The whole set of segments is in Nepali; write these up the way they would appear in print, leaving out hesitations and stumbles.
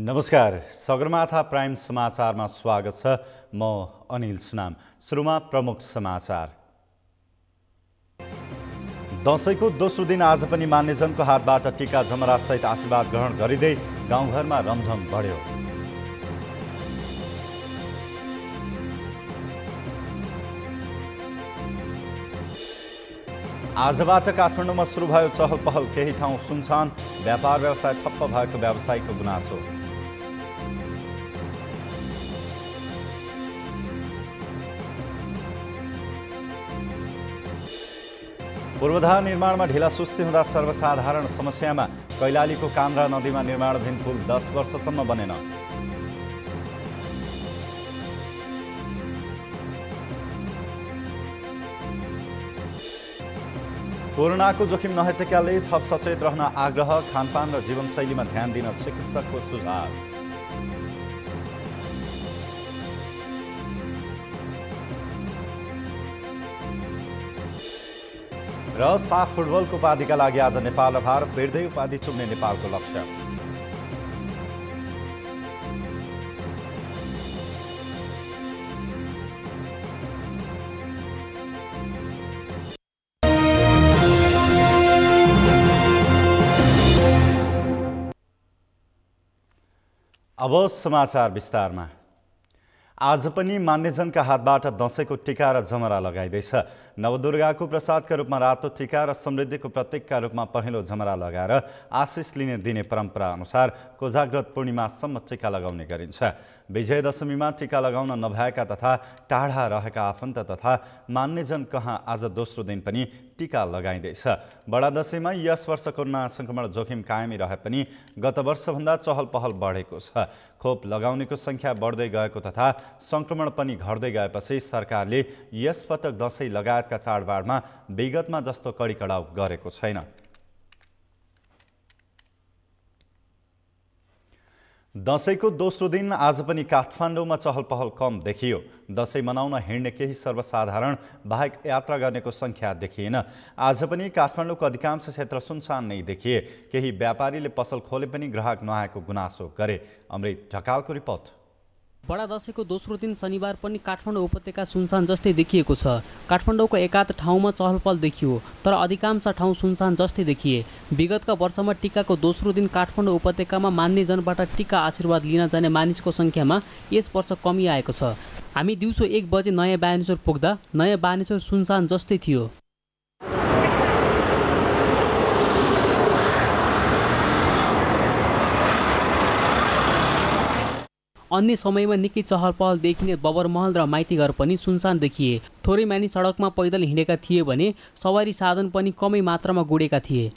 नमस्कार, सगरमाथा प्राइम समाचारमा स्वागत छ। म अनिल सुनाम। सुरुमा प्रमुख समाचार। दशैंको दोस्रो दिन आज पनि मान्यजनको हातबाट टीका जमरा सहित आशीर्वाद ग्रहण गरिँदै गाउँघरमा रमझम बढ्यो। आजबाट काठमाडौँमा सुरु भयो चहल पहल, केही ठाउँ सुनसान, व्यापार व्यवसाय ठप्प भएको व्यवसायीको गुनासो। पूर्वाधार निर्माणमा ढिला सुस्ती हुँदा सर्वसाधारण समस्यामा कैलालीको कान्द्रा नदीमा निर्माणाधीन पुल 10 वर्षसम्म बनेन। कोरोनाको जोखिम नहेटेकाले थप सचेत रहन आग्रह, खानपान र जीवनशैलीमा ध्यान दिन चिकित्सकको सुझाव। र साफ फुटबलको उपाधिका लागि आज नेपाल र भारत भिड्दै उपाधि चुम्ने नेपालको लक्ष्य। अब समाचार विस्तारमा। आज पनि मान्यजनका हातबाट दशैंको टीका र जमरा लगाइँदैछ। नवदुर्गाको प्रसादका रूपमा रातो टीका र समृद्धिको प्रतीकका रूपमा पहेँलो जमरा लगाएर आशिष दिने परम्परा अनुसार कोजाग्रत पूर्णिमासम्म टीका लगाउने गरिन्छ। विजयदशमीमा टीका लगाउन नभएका तथा टाढा रहेका आफन्त तथा मान्यजन कहाँ आज दोस्रो दिन पनि टीका लगाइँदैछ। बडा दशैंमा यस वर्ष कोरोना संक्रमण जोखिम कायमै रहे पनि गत वर्षभन्दा चहल पहल बढेको छ। खोप लगाउनेको संख्या बढ्दै गएको तथा संक्रमण पनि घट्दै गएपछि सरकारले यस पटक दशैं लगायतका चाडबाडमा विगतमा जस्तो कडी कडाउ गरेको छैन। दशैंको दोस्रो दिन आज पनि काठमाडौँमा चहल पहल कम देखियो। दशैं मनाउन हिँड्ने केही सर्वसाधारण बाहेक यात्रा गर्नेको संख्या देखिएन। आज पनि काठमाडौँको अधिकांश क्षेत्र सुनसान नै देखिए। केही व्यापारीले पसल खोले पनि ग्राहक नआएको गुनासो गरे। अमृत ढकालको रिपोर्ट। बडा दशैंको दोस्रो दिन शनिबार पनि काठमाडौँ उपत्यका सुनसान जस्तै देखिएको छ। काठमाडौँको एकाध ठाउँमा चहलपहल देखियो, तर अधिकांश ठाउँ सुनसान जस्तै देखिए। विगतका वर्षमा टीकाको दोस्रो दिन काठमाडौँ उपत्यकामा मान्यजनबाट टीका आशीर्वाद लिन जाने मानिसको संख्यामा यस वर्ष कमी आएको छ। हामी दिउँसो 1 बजे नयाँ बानेश्वर पुग्दा नयाँ बानेश्वर सुनसान जस्तै थियो। अन्य समयमा निकै चहल पहल देखिने बबरमहल र माइतीघर पनि सुनसान देखिए। थोरै मानिस सडकमा पैदल हिँडेका थिए भने सवारी साधन पनि कमै मात्रामा गुडेका थिए।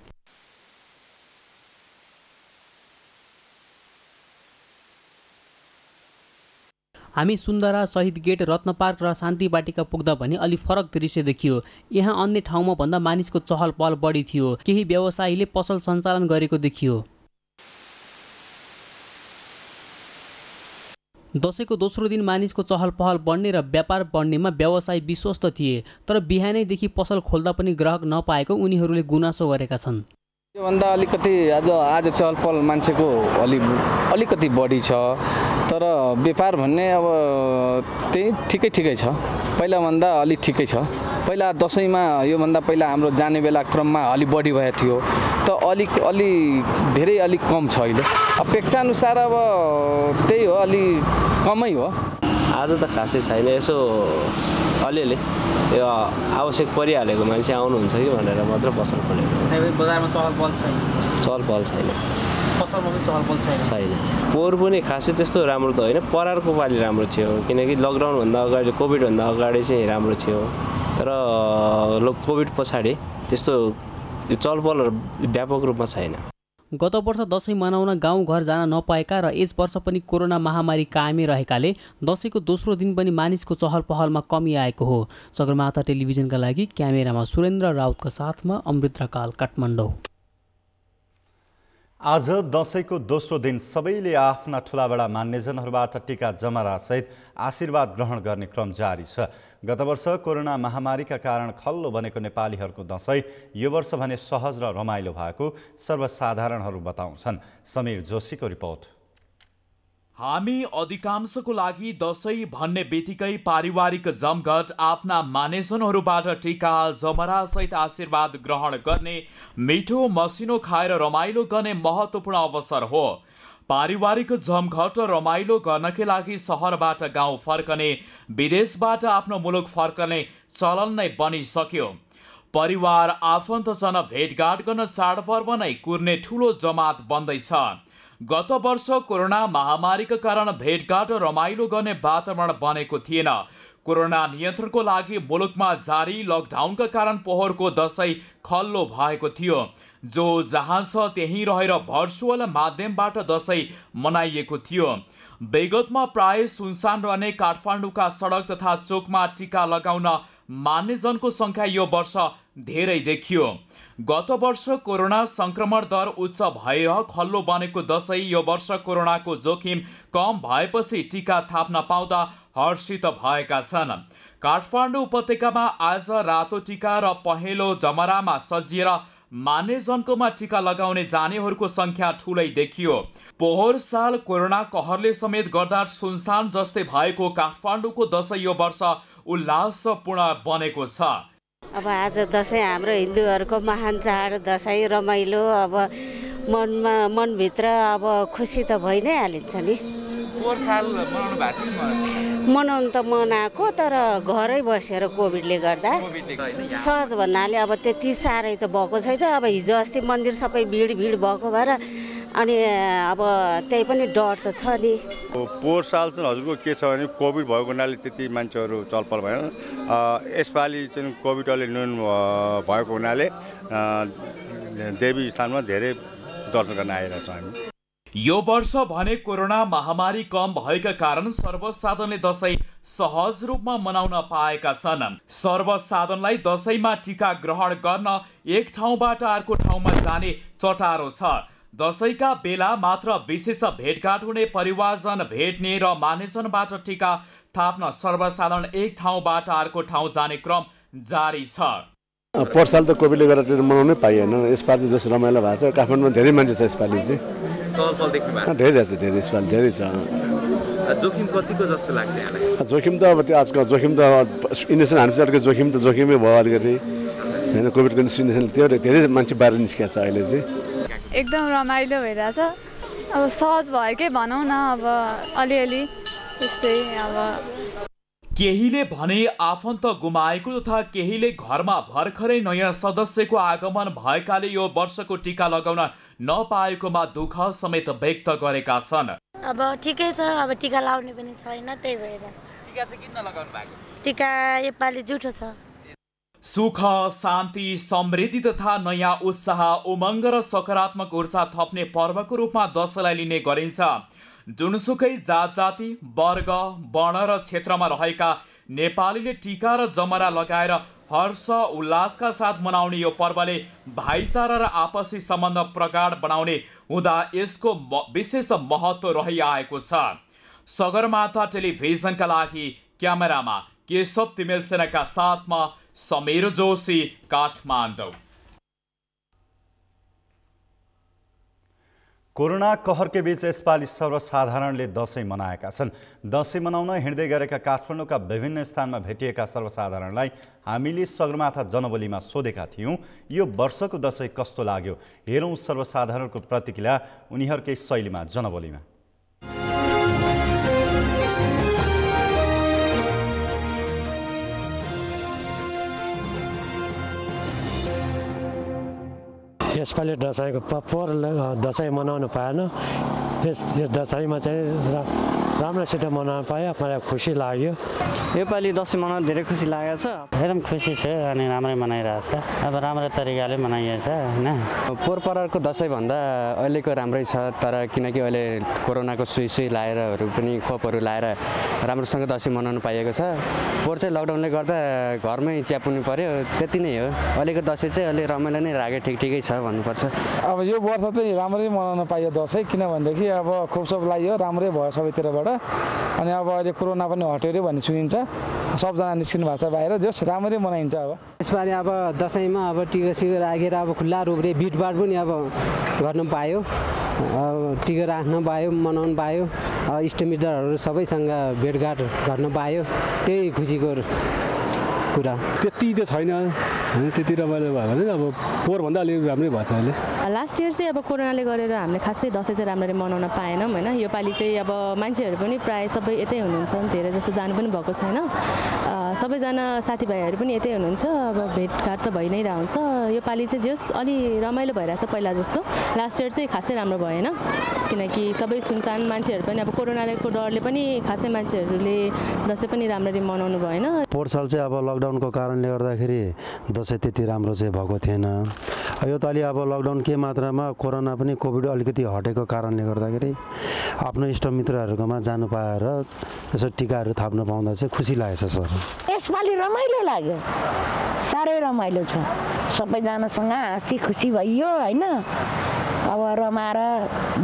हामी सुन्दरा, शहीद गेट, रत्न पार्क र शान्ति बाटिका पुग्दा पनि अलि फरक दृश्य देखियो। यहाँ अन्य ठाउँमा भन्दा मानिसको चहल पहल बढी थियो। केही व्यवसायीले पसल सञ्चालन गरेको देखियो। दशैंको दोस्रो दिन मानिसको चहल पहल बढ्ने र व्यापार बढ्नेमा व्यवसायी विश्वस्त थिए, तर बिहानैदेखि पसल खोल्दा पनि ग्राहक नपाएको उनीहरूले गुनासो गरेका छन्। योभन्दा अलिकति आज चहल पहल मान्छेको अलिकति बढी छ, तर व्यापार भन्ने अब त्यही ठिकै छ। पहिलाभन्दा अलि ठिकै छ। पहिला दशैंमा योभन्दा पहिला हाम्रो जाने बेला क्रममा अलि बढी भएको थियो, त अलि कम छ। अहिले अपेक्षा अनुसार अब त्यही हो, अलि कमै हो। आज त खासै छैन, यसो अलिअलि यो आवश्यक परिहालेको मान्छे आउनुहुन्छ कि भनेर मात्र पसल खोलेको। बजारमा चहल पहल छैन। पसलमा पनि चहल पहल छैन। पोहोर पनि खासै त्यस्तो राम्रो त होइन, परारको पालि राम्रो थियो, किनकि लकडाउनभन्दा अगाडि, कोभिडभन्दा अगाडि चाहिँ राम्रो थियो। तर कोभिड पछाडि त्यस्तो चहल पहल व्यापक रूपमा छैन। गत वर्ष दशैं मनाउन गाउँघर जान नपाएका र यस वर्ष पनि कोरोना महामारी कायमै रहेकाले दशैंको दोस्रो दिन पनि मानिसको चहल पहलमा कमी आएको हो। सगरमाथा टेलिभिजनका लागि क्यामेरामा सुरेन्द्र राउतको साथमा अमृत ढकाल, काठमाडौँ। आज दशैंको दोस्रो दिन सबैले आफ्ना ठुलाबडा मान्यजनहरूबाट टीका जमरा सहित आशीर्वाद ग्रहण गर्ने क्रम जारी छ। गत वर्ष कोरोना महामारीका कारण खल्लो बनेको नेपालीहरूको दशैं यो वर्ष भने सहज र रमाइलो भएको सर्वसाधारणहरू बताउँछन्। समीर जोशीको रिपोर्ट। हामी अधिकांशको लागि दशैं भन्ने बित्तिकै पारिवारिक जमघट आफ्ना मानिसहरूबाट टीका जमरा सहित आशीर्वाद ग्रहण गर्ने, मिठो मसिनो खाएर रमाइलो गर्ने महत्त्वपूर्ण अवसर हो। पारिवारिक जमघट रमाइलो गर्नकै लागि सहरबाट गाउँ फर्कने, विदेशबाट आफ्नो मुलुक फर्कने चलन नै बनिसक्यो। परिवार आफन्तसँग भेटघाट गर्न चाडपर्व नै कुर्ने ठुलो जमात बन्दैछ। गत वर्ष कोरोना महामारीका कारण भेटघाट रमाइलो गर्ने वातावरण बनेको थिएन। कोरोना नियन्त्रणको लागि मुलुकमा जारी लकडाउनका कारण पोहोरको दशैं खल्लो भएको थियो, जो जहाँ छ त्यहीँ रहेर भर्चुअल माध्यमबाट दशैं मनाइएको थियो। विगतमा प्राय सुनसान रहने काठमाडौँका सडक तथा चोकमा टीका लगाउन मान्यजनको संख्या यो वर्ष धेरै देखियो। गत वर्ष कोरोना संक्रमण दर उच्च भएर खल्लो बनेको दशैं यो वर्ष कोरोनाको जोखिम कम भएपछि टीका थाप्न पाउँदा हर्षित भएका छन्। काठमाडौँ उपत्यकामा आज रातो टीका र पहेँलो जमरामा सजिएर मान्यजनकोमा टीका लगाउने जानेहरूको संख्या ठुलै देखियो। पोहोर साल कोरोना कहरले समेत गर्दा सुनसान जस्तै भएको काठमाडौँको दशैं यो वर्ष उल्लासपूर्ण बनेको छ। अब आज दशैं हाम्रो हिन्दूहरूको महान चाड दशैं रमाइलो, अब मनभित्र अब खुसी त भइ नै हालिन्छ नि। पोहोर साल मनाउनु भएको थियो? मनाउनु त मनाएको, तर घरै बसेर कोभिडले गर्दा सहज भन्नाले अब त्यति साह्रै त भएको छैन। अब हिजो अस्ति मन्दिर सबै भिड भएको भएर अनि अब त्यही पनि डर त छ नि। पोहोर साल चाहिँ हजुरको के छ भने कोभिड भएको हुनाले त्यति मान्छेहरू चलपल भएन। यसपालि चाहिँ कोभिड अलि न्यून भएको हुनाले देवी स्थानमा धेरै दर्शन गर्न आइरहेछ हामी। यो वर्ष भने कोरोना महामारी कम भएका कारण सर्वसाधारणले दशैं सहज रूपमा मनाउन पाएका छन्। सर्वसाधारणलाई दशैंमा टीका ग्रहण गर्न एक ठाउँबाट अर्को ठाउँमा जाने चटारो छ। दशैंका बेला मात्र विशेष भेटघाट हुने, परिवारजन भेट्ने र मानिसजनबाट टीका थाप्न सर्वसाधारण एक ठाउँबाट अर्को ठाउँ जाने क्रम जारी छ। पोहोर साल त कोभिडले गर्दा मनाउनै पाइएन। यसपालि जस्तो रमाइलो भएको छ। काठमाडौँमा धेरै मान्छे छ यसपालि चाहिँ। चलपल देख्नु भएको धेरै छ, धेरै यसपालि धेरै छ। जोखिम कतिको जस्तो लाग्छ यहाँलाई? जोखिम त अब त्यो आजकल जोखिम त इन्जेक्सन हानेपछि जोखिम त जोखिमै भयो अलिकति होइन। कोभिडको इन्जेक्सन त्यो धेरै मान्छे बाहिर निस्किएको छ अहिले चाहिँ। एकदम रमाइलो भइरहेछ। अब सहज भएकै भनौँ न, अब अलिअलि त्यस्तै। अब केहीले भने आफन्त गुमाएको तथा केहीले घरमा भर्खरै नयाँ सदस्यको आगमन भएकाले यो वर्षको टीका लगाउन नपाएकोमा दुःख समेत व्यक्त गरेका छन्। अब ठिकै छ, अब टीका लाउने पनि छैन, त्यही भएर। टीका चाहिँ किन लगाउनु भएको? टीका योपालि जुठो छ। सुख, शान्ति, समृद्धि तथा नयाँ उत्साह, उमङ्ग र सकारात्मक ऊर्जा थप्ने पर्वको रूपमा दशैंलाई लिने गरिन्छ। जुनसुकै जात जाति, वर्ग, वर्ण र क्षेत्रमा रहेका नेपालीले टीका र जमरा लगाएर हर्ष उल्लासका साथ मनाउने यो पर्वले भाइचारा र आपसी सम्बन्ध प्रगाढ बनाउने हुँदा यसको विशेष महत्त्व रहिआएको छ। सगरमाथा टेलिभिजनका लागि क्यामेरामा केशव तिमेल सेनाका साथमा समीर जोशी, काठमाडौँ। कोरोना कहरकै बीच यसपालि सर्वसाधारणले दशैं मनाएका छन्। दशैं मनाउन हिँड्दै गरेका काठमाडौँका विभिन्न स्थानमा भेटिएका सर्वसाधारणलाई हामीले सगरमाथा जनबोलीमा सोधेका थियौँ, यो वर्षको दशैं कस्तो लाग्यो? हेरौँ सर्वसाधारणको प्रतिक्रिया उनीहरूकै शैलीमा जनबोलीमा। यसपालि दशैंको पोहोर दशैं मनाउनु पाएन। यस दशैंमा चाहिँ राम्रोसित मनाउन पाएँ, मलाई खुसी लाग्यो। योपालि दशैं मनाउन धेरै खुसी लागेको छ। एकदम खुसी छ अनि राम्रै मनाइरहेछ। अब राम्रो तरिकाले मनाइएछ होइन। पोहोर परारको दशैंभन्दा अहिलेको राम्रै छ, तर किनकि अहिले कोरोनाको सुई लाएरहरू पनि खोपहरू लाएर राम्रोसँग दशैं मनाउन पाइएको छ। पोहोर चाहिँ लकडाउनले गर्दा घरमै च्यापुनु पर्यो, त्यति नै हो। अहिलेको दशैं चाहिँ अलि रमाइलो नै लाग्यो, ठिकै छ भन्नुपर्छ। अब यो वर्ष चाहिँ राम्रै मनाउन पाइयो दशैं, किनभनेदेखि अब खोपसोप लगाइयो, राम्रै भयो सबैतिरबाट। पुलबाट। अनि अब अहिले कोरोना पनि हट्यो अरे भन्ने सुनिन्छ, सबजना निस्किनु भएको छ बाहिर, जस राम्ररी मनाइन्छ। अब यसपालि अब दसैँमा अब टिका सिका राखेर अब खुल्ला रूपले भिडभाड पनि अब गर्न पायो, टिका राख्न पायो, मनाउनु पायो, इष्टमित्रहरू सबैसँग भेटघाट गर्न पायो, त्यही खुसीको कुरा। त्यति त छैन, त्यति रमाइलो भयो भने अब पोहोरभन्दा अलिक राम्रै भएको छ अहिले। लास्ट इयर चाहिँ अब कोरोनाले गरेर हामीले खासै दसैँ चाहिँ राम्ररी मनाउन पाएनौँ होइन। योपालि चाहिँ अब मान्छेहरू पनि प्रायः सबै यतै हुनुहुन्छ, धेरै जस्तो जानु पनि भएको छैन, सबैजना साथीभाइहरू पनि यतै हुनुहुन्छ, अब भेटघाट त भइ नै रहन्छ। योपालि चाहिँ जस अलि रमाइलो भइरहेछ पहिला जस्तो, लास्ट इयर चाहिँ खासै राम्रो भएन, किनकि सबै सुनसान मान्छेहरू पनि अब कोरोनाको डरले पनि खासै मान्छेहरूले दसैँ पनि राम्ररी मनाउनु भएन। पोहोर साल चाहिँ अब लकडाउनको कारणले गर्दाखेरि दसैँ त्यति राम्रो चाहिँ भएको थिएन। यो त अलि अब लकडाउन के मात्रामा कोरोना पनि कोभिड अलिकति हटेको कारणले गर्दाखेरि आफ्नो इष्टमित्रहरूकोमा जानु पाएर यसो टिकाहरू थाप्न पाउँदा चाहिँ खुसी लागेछ सर। यसपालि रमाइलो लाग्यो, साह्रै रमाइलो छ, सबैजनासँग हाँसी खुसी भइयो होइन। अब रमाएर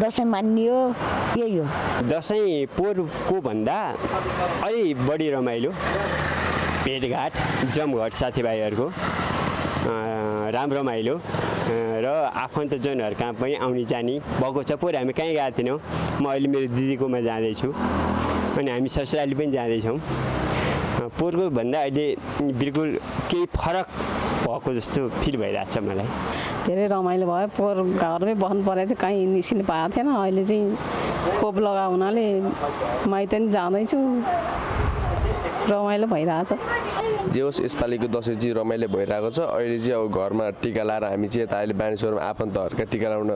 दसैँ मानियो, यही हो। दसैँ पोहोरको भन्दा अलि बढी रमाइलो, भेटघाट जमघट साथीभाइहरूको राम्रो रमाइलो र आफन्तजनहरू कहाँ पनि आउने जाने भएको छ। पोहोर हामी कहीँ गएको थिएनौँ, म अहिले मेरो दिदीकोमा जाँदैछु अनि हामी ससुराली पनि जाँदैछौँ। पोहोरको भन्दा अहिले बिल्कुल केही फरक भएको जस्तो फिल भइरहेछ मलाई। धेरै रमाइलो भयो, पोहोर घरमै बस्नु परेको थियो, कहीँ निस्किनु पाएको थिएन, अहिले चाहिँ खोप लगाएको हुनाले माइत पनि जाँदैछु, रमाइलो भइरहेछ। जे होस् यसपालिको दसैँ चाहिँ रमाइलो भइरहेको छ। अहिले चाहिँ अब घरमा टिका लाएर हामी चाहिँ यता अहिले बानेश्वरमा आफन्तहरूका टिका लाउन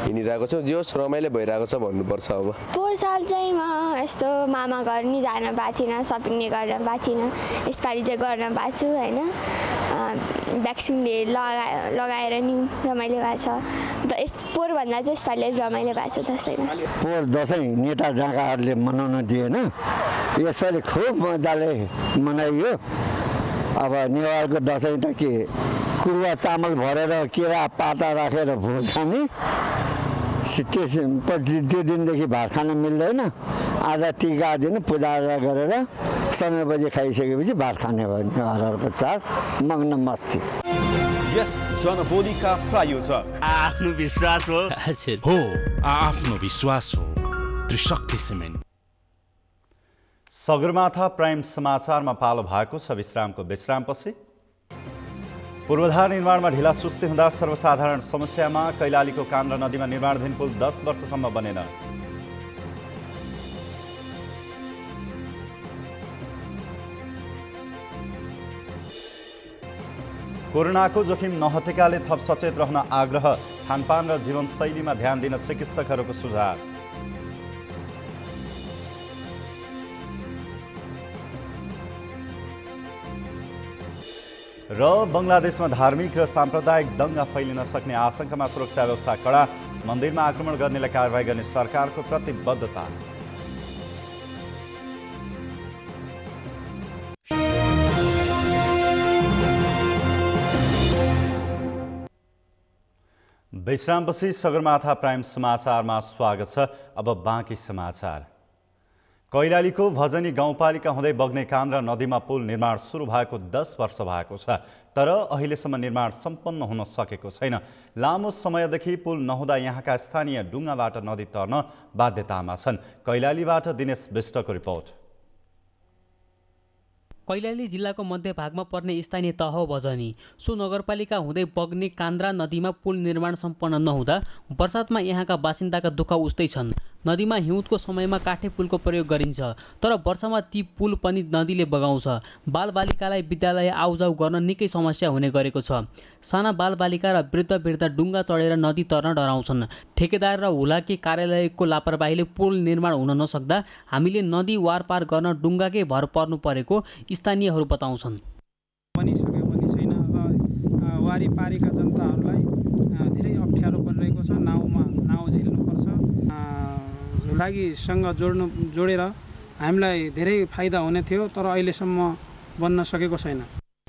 हिँडिरहेको छौँ। जे होस् रमाइलो भइरहेको छ भन्नुपर्छ। अब पोहोर साल चाहिँ म यस्तो मामा घर नि जान पाएको थिइनँ, सपिङ नि गर्न पाएको थिइनँ, यसपालि चाहिँ गर्न पाएको छु होइन। भ्याक्सिनले लगाएर नि रमाइलो भएको छ। पोहोरभन्दा चाहिँ यसपालि रमाइलो भएको छ दसैँमा। पोहोर दसैँ नेता डाँकाहरूले मनाउन दिएन, यसपालि खुब मजाले मनाइयो। अब नेवारको दसैँ त के कुरुवा चामल भरेर केरा पाता राखेर भोज खाने, त्यो दिनदेखि भात खान मिल्दैन। आज टिका दिन पूजाआजा गरेर समय बजी खाइसकेपछि भात खाने भयो। नेवारहरूको चाड मग्न मस्ती। यस जनबोलीका प्रायोजक आफ्नो विश्वास हो, आफ्नो विश्वास हो त्रिशक्ति सिमेन्ट। सगरमाथा प्राइम समाचारमा पालो भएको छ विश्रामको विश्रामपछि। पूर्वाधार निर्माणमा ढिला सुस्ती हुँदा सर्वसाधारण समस्यामा कैलालीको कान्द्रा नदीमा निर्माणाधीन पुल 10 वर्षसम्म बनेन। कोरोनाको जोखिम नहटेकाले थप सचेत रहन आग्रह, खानपान र जीवनशैलीमा ध्यान दिन चिकित्सकहरूको सुझाव। र बङ्गलादेशमा धार्मिक र साम्प्रदायिक दङ्गा फैलिन सक्ने आशंकामा सुरक्षा व्यवस्था कडा, मन्दिरमा आक्रमण गर्नेलाई कारवाही गर्ने सरकारको प्रतिबद्धता। विश्रामपछि सगरमाथा प्राइम समाचारमा स्वागत छ। अब बाँकी समाचार। कैलालीको भजनी गाउँपालिका हुँदै बग्ने कान्द्रा नदीमा पुल निर्माण सुरु भएको 10 वर्ष भएको छ, तर अहिलेसम्म निर्माण सम्पन्न हुन सकेको छैन। लामो समयदेखि पुल नहुँदा यहाँका स्थानीय डुङ्गाबाट नदी तर्न बाध्यतामा छन्। कैलालीबाट दिनेश विष्टको रिपोर्ट। कैलाली जिल्लाको मध्यभागमा पर्ने स्थानीय तह हो भजनी। सो नगरपालिका हुँदै बग्ने कान्द्रा नदीमा पुल निर्माण सम्पन्न नहुँदा वर्षातमा यहाँका बासिन्दाका दुःख उस्तै छन्। नदीमा हिउँदको समयमा काठे पुलको प्रयोग गरिन्छ, तर वर्षामा ती पुल पनि नदीले बगाउँछ। बालबालिकालाई विद्यालय आउजाउ गर्न निकै समस्या हुने गरेको छ। साना बालबालिका र वृद्ध डुङ्गा चढेर नदी तर्न डराउँछन्। ठेकेदार र हुलाकी कार्यालयको लापरवाहीले पुल निर्माण हुन नसक्दा हामीले नदी वारपार गर्न डुङ्गाकै भर पर्नु परेको स्थानीयहरू बताउँछन्। बनिसकेको पनि छैन र वारिपारिका जनताहरूलाई धेरै अप्ठ्यारो परिरहेको छ। नाउ झेल्नुपर्छ। हुलाकीसँग जोडेर हामीलाई धेरै फाइदा हुने थियो, तर अहिलेसम्म बन्न सकेको छैन।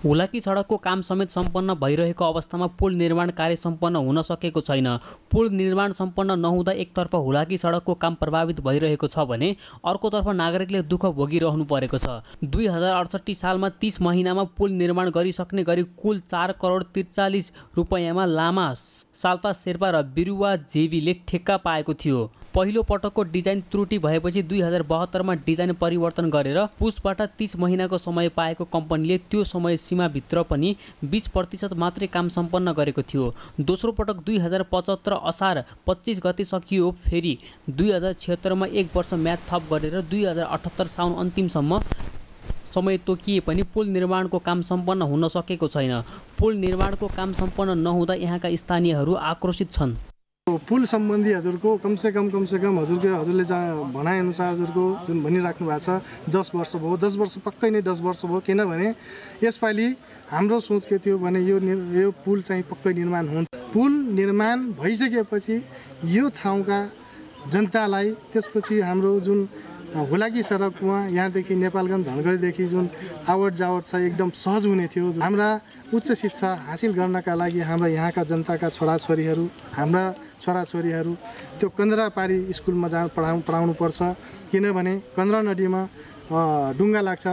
हुलाकी सडकको काम समेत सम्पन्न भइरहेको अवस्थामा पुल निर्माण कार्य सम्पन्न हुन सकेको छैन। पुल निर्माण सम्पन्न नहुँदा एकतर्फ हुलाकी सडकको काम प्रभावित भइरहेको छ भने अर्कोतर्फ नागरिकले दुःख भोगिरहनु परेको छ। 2068 सालमा 30 महिनामा पुल निर्माण गरिसक्ने गरी कुल 4 करोड 43 रुपैयाँमा लामा साल्पा शेर्पा र बिरुवा जेबीले ठेक्का पाएको थियो। पहिलो पटकको डिजाइन त्रुटि भएपछि 2072मा डिजाइन परिवर्तन गरेर पुसबाट 30 महिनाको समय पाएको कम्पनीले त्यो समय सीमाभित्र पनि 20% मात्रै काम सम्पन्न गरेको थियो। दोस्रो पटक 2075 असार 25 गते सकियो। फेरि 2076मा 1 वर्ष म्याद थप गरेर 2078 साउन अन्तिमसम्म समय तोकिए पनि पुल निर्माणको काम सम्पन्न हुन सकेको छैन। पुल निर्माणको काम सम्पन्न नहुँदा यहाँका स्थानीयहरू आक्रोशित छन्। पुल सम्बन्धी हजुरको कमसेकम हजुरले भनाइअनुसार हजुरको जुन भनिराख्नु भएको छ 10 वर्ष भयो। 10 वर्ष पक्कै नै 10 वर्ष भयो। किनभने यसपालि हाम्रो सोच के थियो भने यो पुल चाहिँ पक्कै निर्माण हुन्छ। पुल निर्माण भइसकेपछि यो ठाउँका जनतालाई त्यसपछि हाम्रो जुन हुलाकी सडकमा यहाँदेखि नेपालगञ्ज धनगढीदेखि जुन आवत जावत छ एकदम सहज हुने थियो। हाम्रा उच्च शिक्षा हासिल गर्नका लागि हाम्रा यहाँका जनताका छोराछोरीहरू त्यो कन्द्रापारी स्कुलमा पढाउनु पर्छ। किनभने कन्द्रा नदीमा डुङ्गा लाग्छ।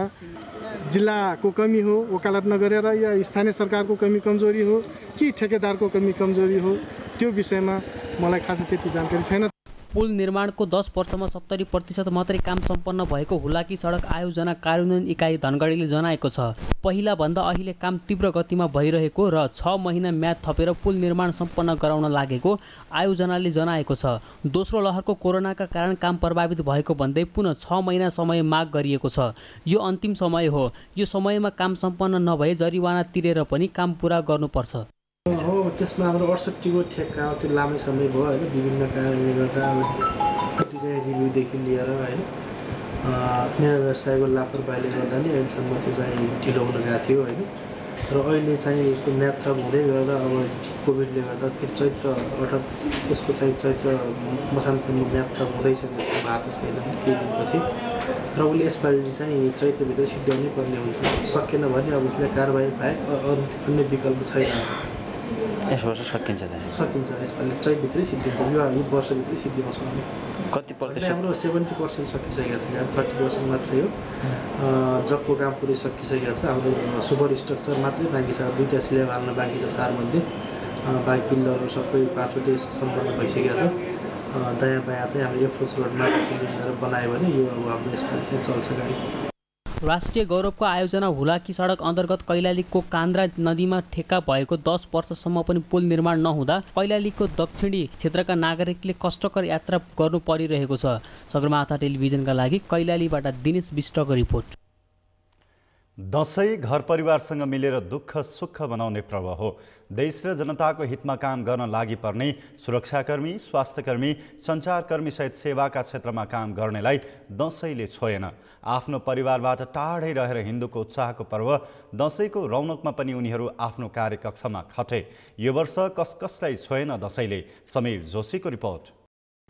जिल्लाको कमी हो, वकालत नगरेर या स्थानीय सरकारको कमी कमजोरी हो कि ठेकेदारको कमी कमजोरी हो, त्यो विषयमा मलाई खासै त्यति जानकारी छैन। पुल निर्माणको 10 वर्षमा 70% मात्रै काम सम्पन्न भएको हुलाकी सडक आयोजना कार्यान्वयन इकाइ धनगढीले जनाएको छ। पहिला भन्दा अहिले काम तीव्र गतिमा भइरहेको र 6 महिना म्याद थपेर पुल निर्माण सम्पन्न गराउन लागेको आयोजनाले जनाएको छ। दोस्रो लहरको कोरोनाका कारण काम प्रभावित भएको भन्दै पुनः 6 महिना समय माग गरिएको छ। यो अन्तिम समय हो। यो समयमा काम सम्पन्न नभए जरिवाना तिरेर पनि काम पुरा गर्नुपर्छ। हो, त्यसमा हाम्रो 68 को ठेक्का त्यो लामै समय भयो होइन। विभिन्न कारणले गर्दा डिजाइन रिभ्यूदेखि लिएर होइन अन्य व्यवसायको लापरवाहीले गर्दा नै अहिलेसम्म त्यो चाहिँ ढिलो हुन गएको थियो होइन। र अहिले चाहिँ यसको म्याद थप हुँदै गर्दा अब कोभिडले गर्दा फेरि यसको चाहिँ चैत्र मसानसम्म म्याद थप हुँदैछ। त्यसको भएको छैन केही दिनपछि र उसले यसपालि चाहिँ चैत्रभित्र सिद्ध्याउनै पर्ने हुन्छ। सकेन भने अब उसले कारबाही बाहेक अन्य विकल्प छैन। यस वर्ष सकिन्छ यसपालि चैतभित्रै सिद्धिन्छ। यो वर्षभित्रै सिद्धिआउँछ। कति प्रतिशत? हाम्रो 70% सकिसकेको छ। यहाँ 30% मात्रै हो। जबको काम पुरै सकिसकेको छ। हाम्रो सुपर स्ट्रक्चर मात्रै बाँकी छ। 2टा स्ल्याब हाल्न बाँकी छ 4 मध्ये। बाइक पिल्लरहरू सबै 5वटै सम्पन्न भइसकेको छ। दायाँ बायाँ चाहिँ हाम्रो एप्रोच रोडमा बनायो भने यो अब हाम्रो यसपालि चाहिँ चल्छ गाडी। राष्ट्रिय गौरवको आयोजना हुलाकी सडक अन्तर्गत कैलालीको कान्द्रा नदीमा ठेक्का भएको 10 वर्षसम्म पनि पुल निर्माण नहुँदा कैलालीको दक्षिणी क्षेत्रका नागरिकले कष्टकर यात्रा गर्नु परिरहेको छ। सगरमाथा टेलिभिजनका लागि कैलालीबाट दिनेश विष्टको रिपोर्ट। दसैँ घर परिवारसँग मिलेर दुःख सुख मनाउने पर्व हो। देश र जनताको हितमा काम गर्न लागि पर्ने सुरक्षाकर्मी, स्वास्थ्यकर्मी, सञ्चारकर्मी सहित सेवाका क्षेत्रमा काम गर्नेलाई दसैँले छोएन। आफ्नो परिवारबाट टाढै रहेर हिन्दूको उत्साहको पर्व दसैँको रौनकमा पनि उनीहरू आफ्नो कार्यकक्षमा खटे। यो वर्ष कसलाई छोएन दसैँले? समीर जोशीको रिपोर्ट।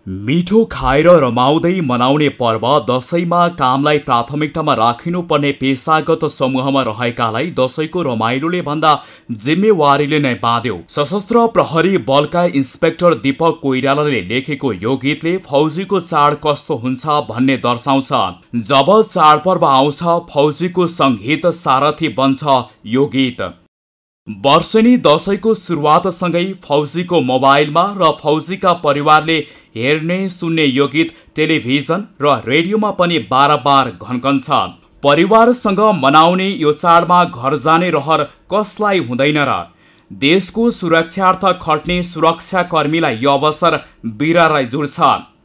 मिठो खाएर रमाउँदै मनाउने पर्व दसैँमा कामलाई प्राथमिकतामा राखिनुपर्ने पेसागत समूहमा रहेकालाई दसैँको रमाइलोले भन्दा जिम्मेवारीले नै बाँध्यो। सशस्त्र प्रहरी बलका इन्स्पेक्टर दीपक कोइरालाले लेखेको यो गीतले फौजीको चाड कस्तो हुन्छ भन्ने दर्शाउँछ। जब चाडपर्व आउँछ फौजीको सङ्गीत सारथी बन्छ यो गीत। वर्षेनी दसैँको सुरुवातसँगै फौजीको मोबाइलमा र फौजीका परिवारले हेर्ने सुन्ने यो गीत टेलिभिजन र रेडियोमा पनि बारम्बार घन्कन्छ। परिवारसँग मनाउने यो चाडमा घर जाने रहर कसलाई हुँदैन र? देशको सुरक्षार्थ खट्ने सुरक्षाकर्मीलाई यो अवसर बिरारै जुड्छ।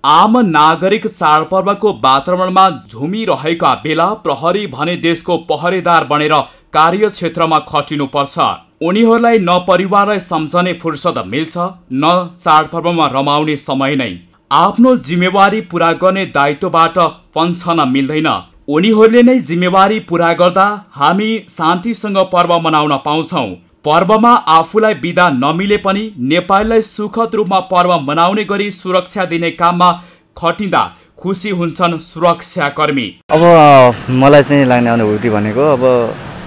आम नागरिक चाडपर्वको वातावरणमा झुमिरहेका बेला प्रहरी भने देशको पहरेदार बनेर कार्यक्षेत्रमा खटिनुपर्छ। उनीहरूलाई न परिवारलाई सम्झने फुर्सद मिल्छ न चाडपर्वमा रमाउने समय नै। आफ्नो जिम्मेवारी पूरा गर्ने दायित्वबाट पन्छन मिल्दैन। उनीहरूले नै जिम्मेवारी पूरा गर्दा हामी शान्तिसँग पर्व मनाउन पाउँछौँ। पर्वमा आफूलाई बिदा नमिले पनि नेपालीलाई सुखद रूपमा पर्व मनाउने गरी सुरक्षा दिने काममा खटिँदा खुसी हुन्छन् सुरक्षाकर्मी। अब मलाई चाहिँ लाग्ने अनुभूति भनेको अब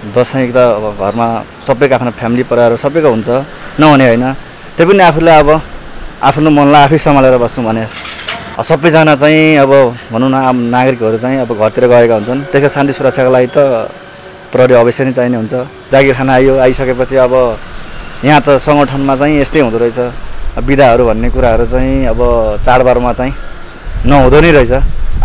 दसैँ त अब घरमा सबैको आफ्नो फ्यामिली परिवार सबैको हुन्छ नहुने होइन, त्यही पनि आफूले अब आफ्नो मनलाई आफै सम्हालेर बस्नु भने सबैजना चाहिँ अब भनौँ न आम नागरिकहरू चाहिँ अब घरतिर गएका हुन्छन्। त्यसको शान्ति सुरक्षाको लागि त प्रहरी अवश्य नै चाहिने हुन्छ। जागिर खाना आइसकेपछि अब यहाँ त सङ्गठनमा चाहिँ यस्तै हुँदो रहेछ, बिदाहरू भन्ने कुराहरू चाहिँ अब चाडबाडमा चाहिँ नहुँदो नै रहेछ।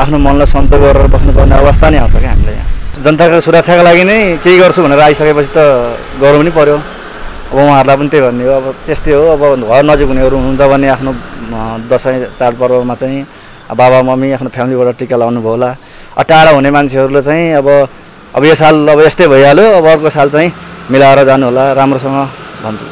आफ्नो मनलाई सन्त गरेर बस्नुपर्ने अवस्था नै आउँछ क्या हामीलाई। यहाँ जनताको सुरक्षाको लागि नै केही गर्छु भनेर आइसकेपछि त गर्नु पनि पर्यो। अब उहाँहरूलाई पनि त्यही भन्ने हो, अब त्यस्तै हो। अब घर नजिक हुनेहरू हुनुहुन्छ भने आफ्नो दसैँ चाडपर्वमा चाहिँ बाबा मम्मी आफ्नो फ्यामिलीबाट टिका लाउनु भयो होला। टाढा हुने मान्छेहरूले चाहिँ अब यो साल अब यस्तै भइहाल्यो, अब अर्को साल चाहिँ मिलाएर जानु होला राम्रोसँग भन्छु।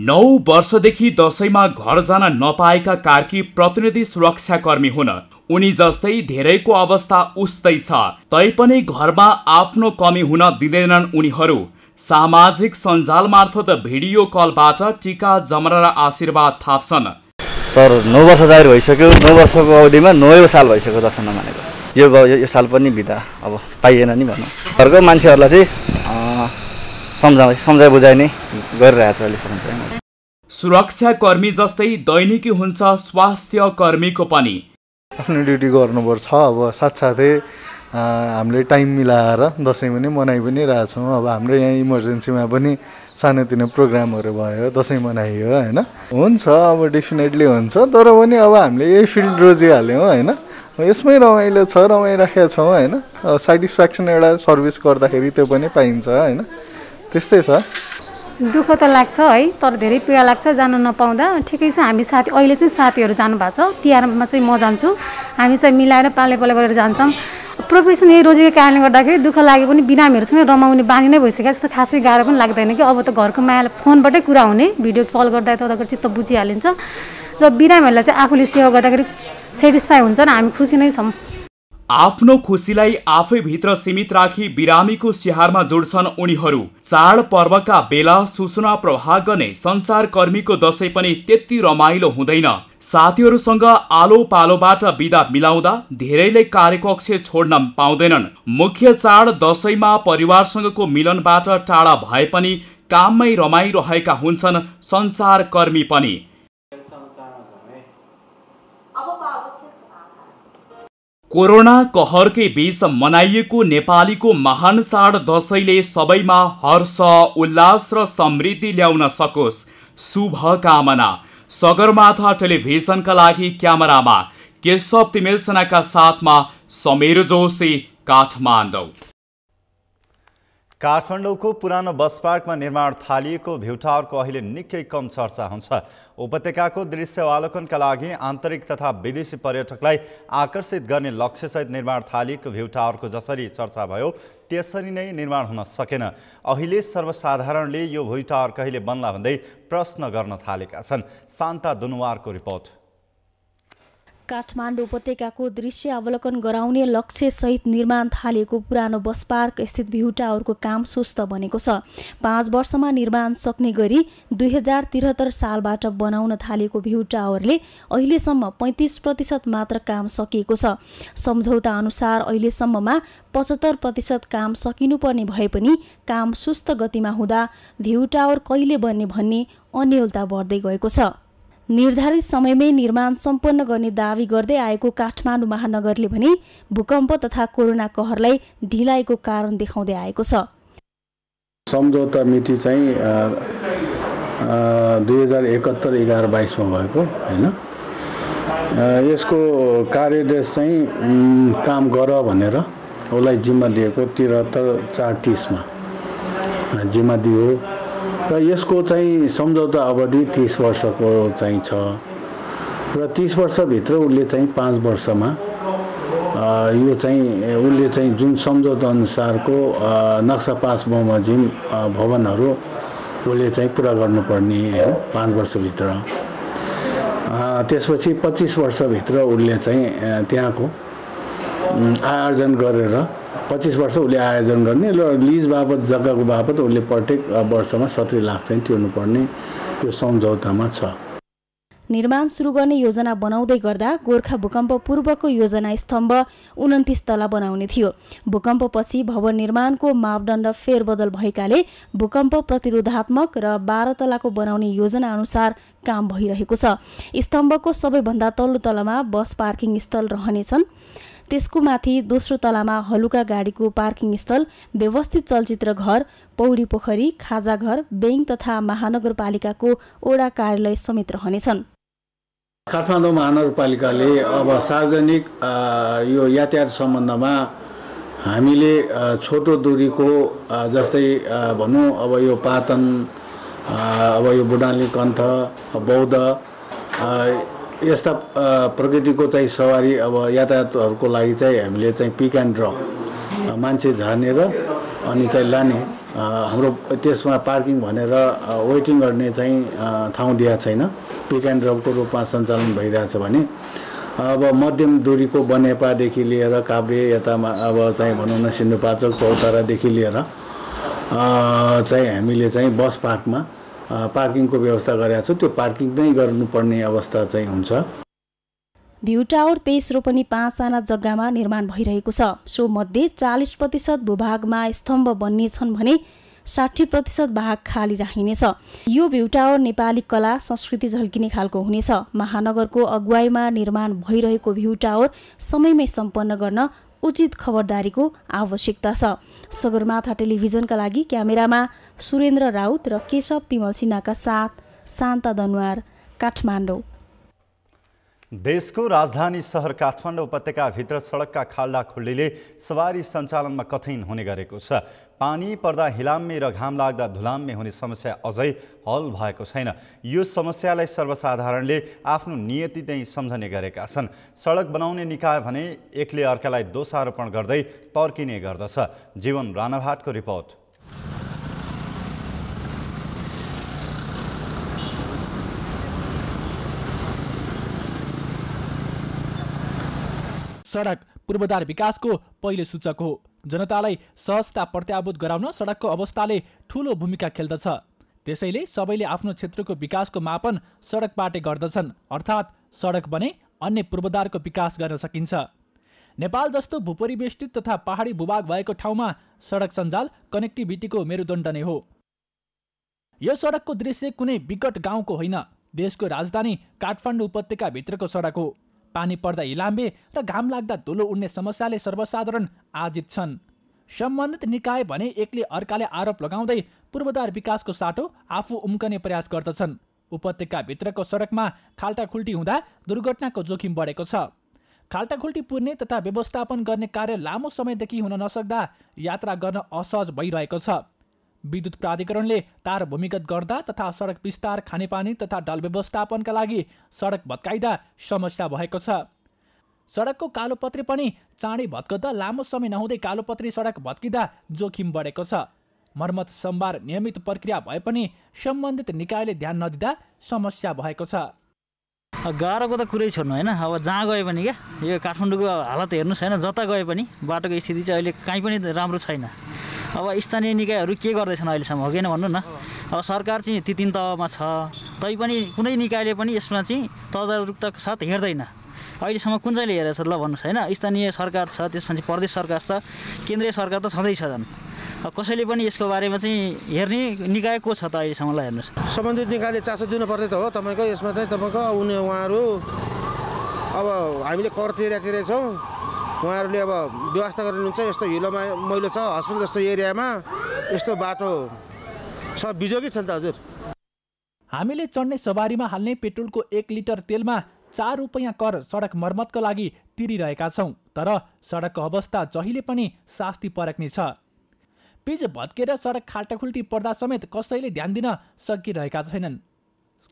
9 वर्षदेखि दसैँमा घर जान नपाएका कार्की प्रतिनिधि सुरक्षाकर्मी हुन्। उनी जस्तै धेरैको अवस्था उस्तै छ, तैपनि घरमा आफ्नो कमी हुन दिँदैनन् उनीहरू। सामाजिक सञ्जाल मार्फत भिडियो कलबाट टिका जमरा र आशीर्वाद थाप्छन्। सर 9 वर्ष जाहिर भइसक्यो, 9 वर्षको अवधिमा 9औं साल भइसक्यो दसैँ नमानेको। यो साल पनि बिदा अब पाइएन नि भनौँ। घरको मान्छेहरूलाई चाहिँ सम्झाइ बुझाइ नै गरिरहेको छ अहिलेसम्म चाहिँ। सुरक्षाकर्मी जस्तै दैनिकी हुन्छ स्वास्थ्य कर्मीको पनि। आफ्नो ड्युटी गर्नुपर्छ। अब साथसाथै हामीले टाइम मिलाएर दसैँ पनि मनाइ पनि रहेछौँ। अब हाम्रो यहाँ इमर्जेन्सीमा पनि सानोतिनो प्रोग्रामहरू भयो, दसैँ मनाइयो होइन। हुन्छ अब डेफिनेटली हुन्छ, तर पनि अब हामीले यही फिल्ड रोजिहाल्यौँ होइन। यसमै रमाइलो छ, रमाइराखेका छौँ होइन। सेटिस्फ्याक्सन एउटा सर्भिस गर्दाखेरि त्यो पनि पाइन्छ होइन। त्यस्तै छ। दुःख त लाग्छ है, तर धेरै पीडा लाग्छ जान नपाउँदा। ठिकै छ, हामी साथी अहिले चाहिँ साथीहरू जानुभएको छ, तिहारमा चाहिँ म जान्छु। हामी चाहिँ मिलाएर पाले गरेर जान्छौँ। प्रोफेसन यही रोजेको कारणले गर्दाखेरि दुःख लागे पनि बिरामीहरूसँग रमाउने बानी नै भइसक्यो। जस्तो खासै गाह्रो पनि लाग्दैन कि अब त घरको मायाले फोनबाटै कुरा हुने, भिडियो कल गर्दा त चित्त बुझिहालिन्छ। जब बिरामीहरूलाई चाहिँ आफूले सेवा गर्दाखेरि सेटिस्फाई हुन्छ र हामी खुसी नै छौँ। आफ्नो खुसीलाई आफैभित्र सीमित राखी बिरामीको स्याहारमा जोड्छन् उनीहरू। चाडपर्वका बेला सूचना प्रवाह गर्ने सञ्चारकर्मीको दसैँ पनि त्यति रमाइलो हुँदैन। साथीहरूसँग आलो पालोबाट बिदा मिलाउँदा धेरैले कार्यकक्ष छोड्न पाउँदैनन्। मुख्य चाड दसैँमा परिवारसँगको मिलनबाट टाढा भए पनि काममै रमाइरहेका हुन्छन् सञ्चारकर्मी पनि। कोरोना कहरकै बीच मनाइएको नेपालीको महान चाड दसैँले सबैमा हर्ष, उल्लास र समृद्धि ल्याउन सकोस्, शुभकामना। सगरमाथा टेलिभिजनका लागि क्यामेरामा केशव तिमेलसेनाका साथमा समीर जोशी, काठमाडौँ। काठमाडौँको पुरानो बस पार्कमा निर्माण थालिएको भ्यू टावरको अहिले निकै कम चर्चा हुन्छ। उपत्यकाको दृश्य अवलोकनका लागि आन्तरिक तथा विदेशी पर्यटकलाई आकर्षित गर्ने लक्ष्यसहित निर्माण थालिएको भ्यू टावरको जसरी चर्चा भयो त्यसरी नै निर्माण हुन सकेन। अहिले सर्वसाधारणले यो भ्यू टावर कहिले बन्ला भन्दै प्रश्न गर्न थालेका छन्। शान्ता दुनुवारको रिपोर्ट। काठमाडौँ उपत्यकाको दृश्य अवलोकन गराउने लक्ष्यसहित निर्माण थालिएको पुरानो बस पार्क स्थित भ्यू टावरको काम सुस्त बनेको छ। 5 वर्षमा निर्माण सक्ने गरी 2073 सालबाट बनाउन थालेको भ्यू टावरले अहिलेसम्म 35% मात्र काम सकिएको छ। सम्झौता अनुसार अहिलेसम्ममा 75% काम सकिनुपर्ने भए पनि काम सुस्त गतिमा हुँदा भ्यू टावर कहिले बन्ने भन्ने अन्यलता बढ्दै गएको छ। निर्धारित समयमै निर्माण सम्पन्न गर्ने दावी गर्दै आएको काठमाडौँ महानगरले भने भूकम्प तथा कोरोना कहरलाई ढिलाइको कारण देखाउँदै आएको छ। सम्झौता मिति चाहिँ 2071-11-22 मा भएको हैन। यसको कार्यदेश चाहिँ काम गर भनेर उसलाई जिम्मा दिएको 73-4-30 मा जिम्मा दियो र यसको चाहिँ सम्झौता अवधि 30 वर्षको चाहिँ छ र 30 वर्षभित्र उसले चाहिँ 5 वर्षमा यो चाहिँ उसले चाहिँ जुन सम्झौता अनुसारको नक्सा पास बमोजिम भवनहरू उसले चाहिँ पुरा गर्नुपर्ने हो 5 वर्षभित्र। त्यसपछि 25 वर्षभित्र उसले चाहिँ त्यहाँको आयोजन गरेर 25 वर्ष उसले आयोजन गर्ने र लिज बापत जग्गाको बापत उसले प्रत्येक वर्षमा 70 लाख चाहिँ तिर्नुपर्ने यो सम्झौतामा छ। निर्माण सुरु गर्ने योजना बनाउँदै गर्दा गोर्खा भूकम्प पूर्वको योजना स्तम्भ 29 तला बनाउने थियो। भूकम्पपछि भवन निर्माणको मापदण्ड फेरबदल भएकाले भूकम्प प्रतिरोधात्मक र 12 तलाको बनाउने योजना अनुसार काम भइरहेको छ। स्तम्भको सबैभन्दा तल्लो तलामा बस पार्किङ स्थल रहनेछन्। त्यसको माथि दोस्रो तलामा हलुका गाडीको पार्किङ स्थल, व्यवस्थित चलचित्र घर, पौडी पोखरी, खाजा घर, बैंक तथा महानगरपालिकाको ओडा कार्यालय समेत रहनेछन्। काठमाडौँ महानगरपालिकाले अब सार्वजनिक यो यातायात सम्बन्धमा हामीले छोटो दूरीको जस्तै भनौँ अब यो पातन, अब यो बुढाली कन्थ, बौद्ध यस्ता प्रकृतिको चाहिँ सवारी अब यातायातहरूको लागि चाहिँ हामीले चाहिँ पिक एन्ड ड्रप मान्छे झार्ने र अनि चाहिँ लाने हाम्रो त्यसमा पार्किङ भनेर वेटिङ गर्ने चाहिँ ठाउँ दिएको छैन। पिक एन्ड ड्रपको रूपमा सञ्चालन भइरहेछ भने अब मध्यम दूरीको बनेपादेखि लिएर काभ्रे यतामा अब चाहिँ भनौँ न सिन्धुपाल्चोक चौतारादेखि लिएर चाहिँ हामीले चाहिँ बस पार्कमा पार्किङको व्यवस्था गरेका छौँ। त्यो पार्किङ नै गर्नुपर्ने अवस्था चाहिँ हुन्छ। भ्यू टावर 23 रोपनी 5 आना जग्गामा निर्माण भइरहेको छ। सो मध्ये 40% भूभागमा स्तम्भ बन्ने छन् भने 60% भाग खाली राखिनेछ। यो भ्यू टावर नेपाली कला संस्कृति झल्किने खालको हुनेछ। महानगरको अगुवाईमा निर्माण भइरहेको भ्यू टावर समयमै सम्पन्न गर्न उचित खबरदारीको आवश्यकता छ। सगरमाथा टेलिभिजनका लागि क्यामेरामा सुरेन्द्र राउत र केशव तिमल सिन्हाका साथ शान्ता दनुवार, काठमाडौँ। देशको राजधानी सहर काठमाडौँ उपत्यकाभित्र सडकका खाल्डा खुल्डीले सवारी सञ्चालनमा कठिन हुने गरेको छ। पानी पर्दा हिलाम्मे र घाम लाग्दा धुलाम्मे हुने समस्या अझै हल भएको छैन। यो समस्यालाई सर्वसाधारणले आफ्नो नियति नै सम्झने गरेका छन्। सडक बनाउने निकाय भने एकले अर्कालाई दोषारोपण गर्दै तर्किने गर्दछ। जीवन राणाभाटको रिपोर्ट। सडक पूर्वाधार विकासको पहिलो सूचक हो। जनतालाई सहजता प्रत्याभूत गराउन सडकको अवस्थाले ठूलो भूमिका खेल्दछ। त्यसैले सबैले आफ्नो क्षेत्रको विकासको मापन सडकबाटै गर्दछन्। अर्थात् सडक बने अन्य पूर्वाधारको विकास गर्न सकिन्छ। नेपाल जस्तो भूपरिवेष्टित तथा पहाडी भूभाग भएको ठाउँमा सडक सञ्जाल कनेक्टिभिटीको मेरुदण्ड नै हो। यो सडकको दृश्य कुनै विकट गाउँको होइन, देशको राजधानी काठमाडौँ उपत्यकाभित्रको सडक हो। पानी पर्दा हिलाम्बे र घाम लाग्दा धुलो उड्ने समस्याले सर्वसाधारण आजित छन्। सम्बन्धित निकाय भने एकले अर्काले आरोप लगाउँदै पूर्वाधार विकासको साटो आफू उम्कने प्रयास गर्दछन्। उपत्यकाभित्रको सडकमा खाल्टाखुल्टी हुँदा दुर्घटनाको जोखिम बढेको छ। खाल्टाखुल्टी पुर्ने तथा व्यवस्थापन गर्ने कार्य लामो समयदेखि हुन नसक्दा यात्रा गर्न असहज भइरहेको छ। विद्युत प्राधिकरणले तार भूमिगत गर्दा तथा सडक विस्तार, खानेपानी तथा ढल व्यवस्थापनका लागि सडक भत्काइदा समस्या भएको छ। सडकको कालोपत्री पनि चाँडै भत्कदा लामो समय नहुँदै कालोपत्री सडक भत्किँदा जोखिम बढेको छ। मर्मत सम्भार नियमित प्रक्रिया भए पनि सम्बन्धित निकायले ध्यान नदिँदा समस्या भएको छ। गाह्रोको त कुरै छोड्नु होइन। अब जहाँ गए पनि क्या यो काठमाडौँको हालत हेर्नुहोस् होइन, जता गए पनि बाटोको स्थिति चाहिँ अहिले कहीँ पनि राम्रो छैन। अब स्थानीय निकायहरू के गर्दैछन् अहिलेसम्म, हो कि भन्नु न। अब सरकार चाहिँ ती 3 तहमा छ, तैपनि कुनै निकायले पनि यसमा चाहिँ तदारुकताको साथ हेर्दैन। अहिलेसम्म कुन चाहिँले हेरेछ ल भन्नुहोस् होइन। स्थानीय सरकार छ, त्यसपछि प्रदेश सरकार छ, केन्द्रीय सरकार त छँदैछ झन्। अब कसैले पनि यसको बारेमा चाहिँ हेर्ने निकाय को छ त अहिलेसम्म ल हेर्नुहोस्। सम्बन्धित निकायले चासो दिनुपर्ने त हो तपाईँको। यसमा चाहिँ तपाईँको उहाँहरू अब हामीले कर तिरिरहेका छौँ, उहाँहरूले अब व्यवस्था गरिदिनुहुन्छ। यस्तो हिलो मैलो छ, हस्पिटल जस्तो एरियामा यस्तो बाटो छ, बिजोगी छ नि त हजुर। हामीले चढ्ने सवारीमा हाल्ने पेट्रोलको 1 लिटर तेलमा 4 रुपैयाँ कर सडक मर्मतका लागि तिरिरहेका छौँ। तर सडकको अवस्था जहिले पनि शास्ति परक्ने छ। पिच भत्केर सडक खाल्टाखुल्टी पर्दा समेत कसैले ध्यान दिन सकिरहेका छैनन्।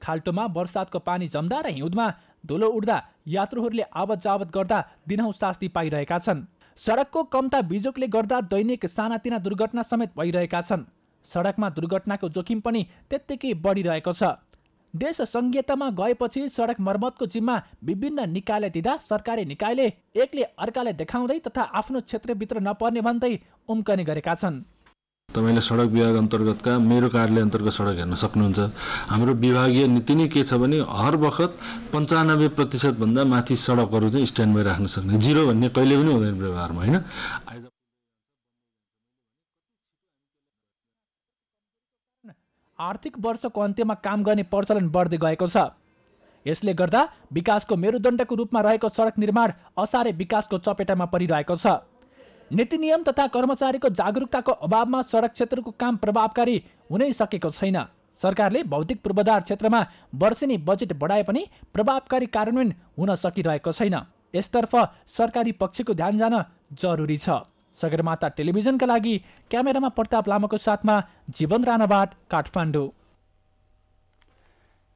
खाल्टोमा बर्सातको पानी जम्दा र हिउँदमा धुलो उड्दा यात्रुहरूले आवत जावत गर्दा दिनहुँ शास्ति पाइरहेका छन्। सडकको कम्ता बिजोगले गर्दा दैनिक सानातिना दुर्घटना समेत भइरहेका छन्। सडकमा दुर्घटनाको जोखिम पनि त्यत्तिकै बढिरहेको छ। देश संघीयतामा गएपछि सडक मर्मतको जिम्मा विभिन्न निकायले दिँदा सरकारी निकायले एकले अर्काले देखाउँदै तथा आफ्नो क्षेत्रभित्र नपर्ने भन्दै उम्कने गरेका छन्। तपाईले सडक विभाग अन्तर्गतका मेरो कार्यालय अन्तर्गत सडक हेर्न सक्नुहुन्छ। हाम्रो विभागीय नीति नै के छ भने हर बखत 95% भन्दा माथि सडकहरू चाहिँ स्ट्यान्डमै राख्न सक्ने, जिरो भन्ने कहिले पनि हुँदैन व्यवहारमा हैन। आर्थिक वर्षको अन्त्यमा काम गर्ने प्रचलन बढ्दै गएको छ। यसले गर्दा विकासको मेरुदण्डको रूपमा रहेको सडक निर्माण असारे विकासको चपेटामा परिरहेको छ। नीति नियम तथा कर्मचारीको जागरुकताको अभावमा सडक क्षेत्रको काम प्रभावकारी हुनै सकेको छैन। सरकारले भौतिक पूर्वाधार क्षेत्रमा वर्षेनी बजेट बढाए पनि प्रभावकारी कार्यान्वयन हुन सकिरहेको छैन। यसतर्फ सरकारी पक्षको ध्यान जान जरुरी छ। सगरमाथा टेलिभिजनका लागि क्यामेरामा प्रताप लामाको साथमा जीवन राणाबाट काठमाडौँ।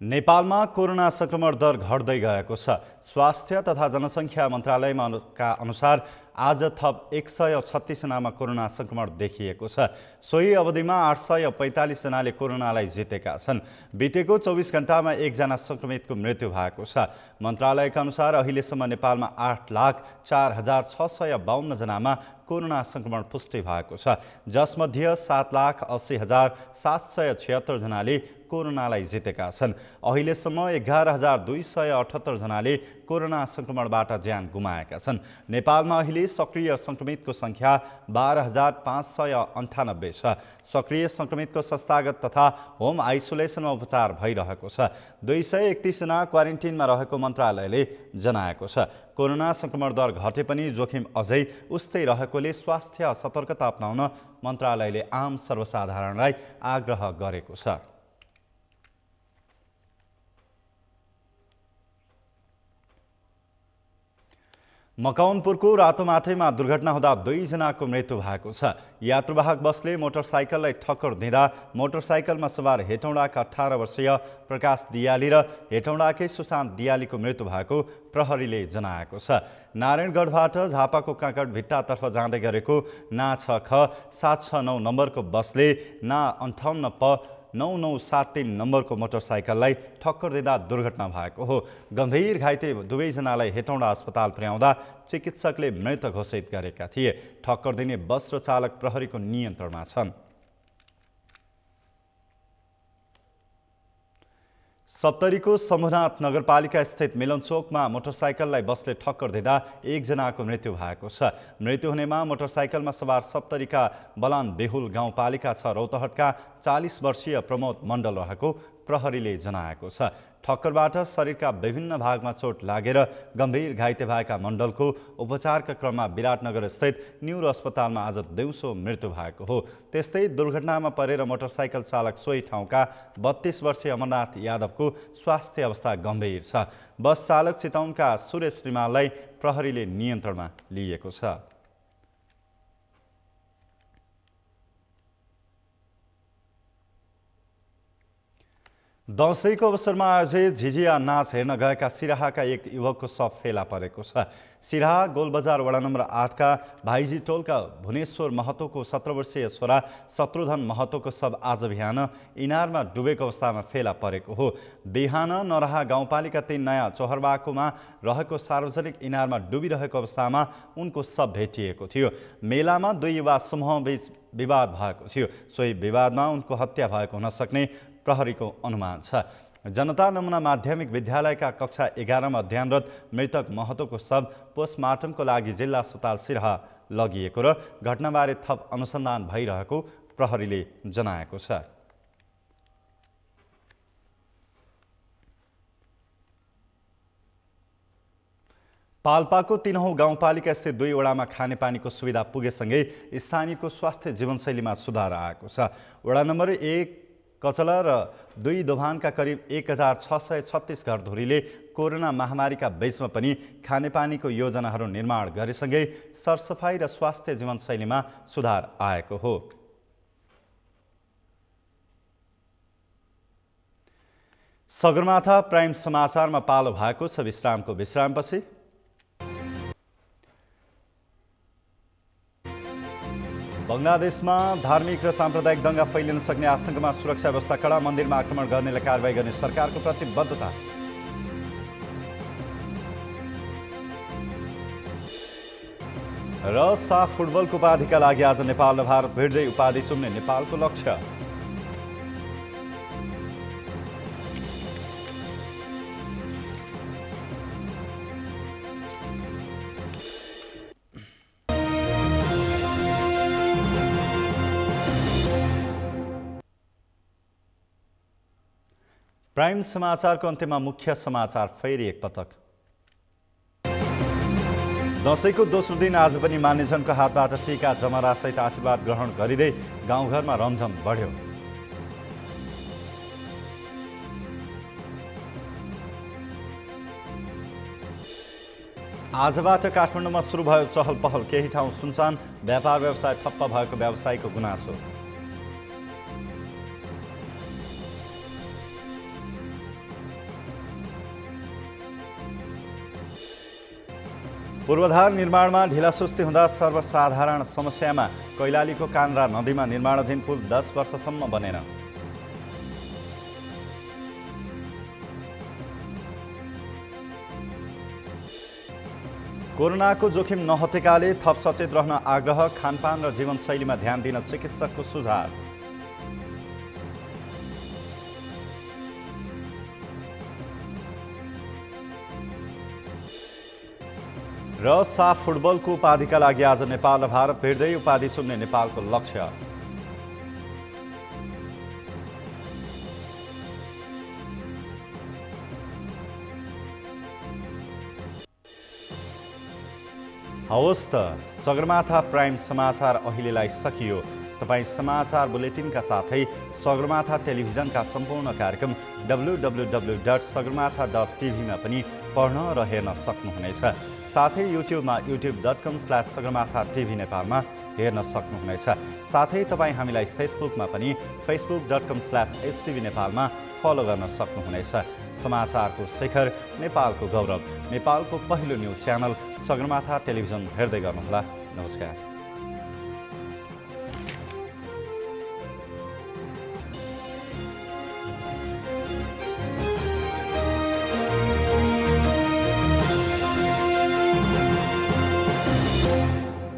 नेपालमा कोरोना संक्रमण दर घट्दै गएको छ। स्वास्थ्य तथा जनसङ्ख्या मन्त्रालयका अनुसार आज थप 136 जनामा कोरोना संक्रमण देखिएको छ। सोही अवधिमा 845 जनाले कोरोनालाई जितेका छन्। बितेको 24 घण्टामा एकजना संक्रमितको मृत्यु भएको छ। मन्त्रालयका अनुसार अहिलेसम्म नेपालमा 8,04,652 जनामा कोरोना संक्रमण पुष्टि भएको छ, जसमध्ये 7,80,776 जनाले कोरोनालाई जितेका छन्। अहिलेसम्म 11,278 जनाले कोरोना संक्रमणबाट ज्यान गुमाएका छन्। नेपालमा अहिले सक्रिय संक्रमितको संख्या 12,598 छ। सक्रिय संक्रमितको संस्थागत तथा होम आइसोलेसनमा उपचार भइरहेको छ। 231 जना क्वारेन्टिनमा रहेको मन्त्रालयले जनाएको छ। कोरोना संक्रमण दर घटे पनि जोखिम अझै उस्तै रहेकोले स्वास्थ्य सतर्कता अपनाउन मन्त्रालयले आम सर्वसाधारणलाई आग्रह गरेको छ। मकवानपुरको रातोमाटेमा दुर्घटना हुँदा 2 जनाको मृत्यु भएको छ। यात्रुवाहक बसले मोटरसाइकललाई ठक्कर दिँदा मोटरसाइकलमा सवार हेटौँडाका 18 वर्षीय प्रकाश दियाली र हेटौँडाकै सुशान्त दियालीको मृत्यु भएको प्रहरीले जनाएको छ। नारायणगढबाट झापाको काँकड भिट्टातर्फ जाँदै गरेको ना 6ख 769 नम्बरको बसले ना 58 प 9973 नम्बरको मोटरसाइकललाई ठक्कर दिँदा दुर्घटना भएको हो। गम्भीर घाइते दुवैजनालाई हेटौँडा अस्पताल पुर्याउँदा चिकित्सकले मृत घोषित गरेका थिए। ठक्कर दिने बस र चालक प्रहरीको नियन्त्रणमा छन्। सप्तरीको शम्भुनाथ नगरपालिका स्थित मिलनचोकमा मोटरसाइकललाई बसले ठक्कर दिँदा 1 जनाको मृत्यु भएको छ। मृत्यु हुनेमा मोटरसाइकलमा सवार सप्तरीका बलान बेहुल गाउँपालिका 6 रौतहटका 40 वर्षीय प्रमोद मण्डल रहेको प्रहरीले जनाएको छ। ठक्करबाट शरीरका विभिन्न भागमा चोट लागेर गम्भीर घाइते भएका मण्डलको उपचारका क्रममा विराटनगर स्थित न्युरो अस्पतालमा आज दिउँसो मृत्यु भएको हो। त्यस्तै दुर्घटनामा परेर मोटरसाइकल चालक सोही ठाउँका 32 वर्षीय अमरनाथ यादवको स्वास्थ्य अवस्था गम्भीर छ। बस चालक चितौनका सुरेश रिमाललाई प्रहरीले नियन्त्रणमा लिएको छ। दसैँको अवसरमा आयोजित झिझिया नाच हेर्न गएका सिराहाका एक युवकको शव फेला परेको छ। सिराहा गोलबजार वडा नम्बर 8 का भाइजी टोलका भुवनेश्वर महतोको 17 वर्षीय छोरा शत्रुधन महतोको शव आज बिहान इनारमा डुबेको अवस्थामा फेला परेको हो। बिहान नराहा गाउँपालिका 3 नयाँ चोहरबाकोमा रहेको सार्वजनिक इनारमा डुबिरहेको अवस्थामा उनको शव भेटिएको थियो। मेलामा 2 युवा समूहबीच विवाद भएको थियो। सोही विवादमा उनको हत्या भएको हुन सक्ने प्रहरीको अनुमान छ। जनता नमुना माध्यमिक विद्यालयका कक्षा 11 मा अध्ययनरत मृतक महतोको शव पोस्टमार्टमको लागि जिल्ला अस्पताल सिराहा लगिएको र घटनाबारे थप अनुसन्धान भइरहेको प्रहरीले जनाएको छ। पाल्पाको 3औं गाउँपालिका स्थित 2 वडामा खानेपानीको सुविधा पुगेसँगै स्थानीयको स्वास्थ्य जीवनशैलीमा सुधार आएको छ। वडा नम्बर 1 कचला र 2 दोभानका करिब 1636 घरधुरीले कोरोना महामारीका बीचमा पनि खानेपानीको योजनाहरू निर्माण गरेसँगै सरसफाई र स्वास्थ्य जीवनशैलीमा सुधार आएको हो। सगरमाथा प्राइम समाचारमा पालो भएको छ विश्रामको विश्रामपछि। बंगलादेशमा धार्मिक र साम्प्रदायिक दंगा फैलिन सक्ने आशंकामा सुरक्षा व्यवस्था कडा, मन्दिरमा आक्रमण गर्नेलाई कारबाही गर्ने सरकारको प्रतिबद्धता। र साफ फुटबलको उपाधिका लागि आज नेपाल र भारत भिड्दै उपाधि चुम्ने नेपालको लक्ष्य। प्राइम समाचारको अन्त्यमा मुख्य समाचार फेरि एकपटक। दशैंको दोस्रो दिन आज पनि मानिसजनको हातबाट टीका जमरासहित आशीर्वाद ग्रहण गरिँदै गाउँघरमा रमझम बढ्यो। आजबाट काठमाडौँमा सुरु भयो चहल पहल, केही ठाउँ सुनसान, व्यापार व्यवसाय ठप्प भएको व्यवसायीको गुनासो। पूर्वाधार निर्माणमा ढिलासुस्ती हुँदा सर्वसाधारण समस्यामा कैलालीको कान्रा नदीमा निर्माणाधीन पुल 10 वर्षसम्म बनेन। कोरोनाको जोखिम नहटेकाले थप सचेत रहन आग्रह, खानपान र जीवनशैलीमा ध्यान दिन चिकित्सकको सुझाव। र साफ फुटबलको उपाधिका लागि आज नेपाल र भारत भिड्दै उपाधि चुम्ने नेपालको लक्ष्य। हवस् त सगरमाथा प्राइम समाचार अहिलेलाई सकियो। तपाईँ समाचार बुलेटिनका साथै सगरमाथा टेलिभिजनका सम्पूर्ण कार्यक्रम www.sagarmatha.tv मा पनि पढ्न र हेर्न सक्नुहुनेछ। साथै युट्युबमा youtube.com/sagarmatha.tv नेपालमा हेर्न सक्नुहुनेछ। साथै तपाईँ हामीलाई फेसबुकमा पनि facebook.com/stv नेपालमा फलो गर्न सक्नुहुनेछ। समाचारको शिखर, नेपालको गौरव, नेपालको पहिलो न्युज च्यानल सगरमाथा टेलिभिजन हेर्दै गर्नुहोला। नमस्कार।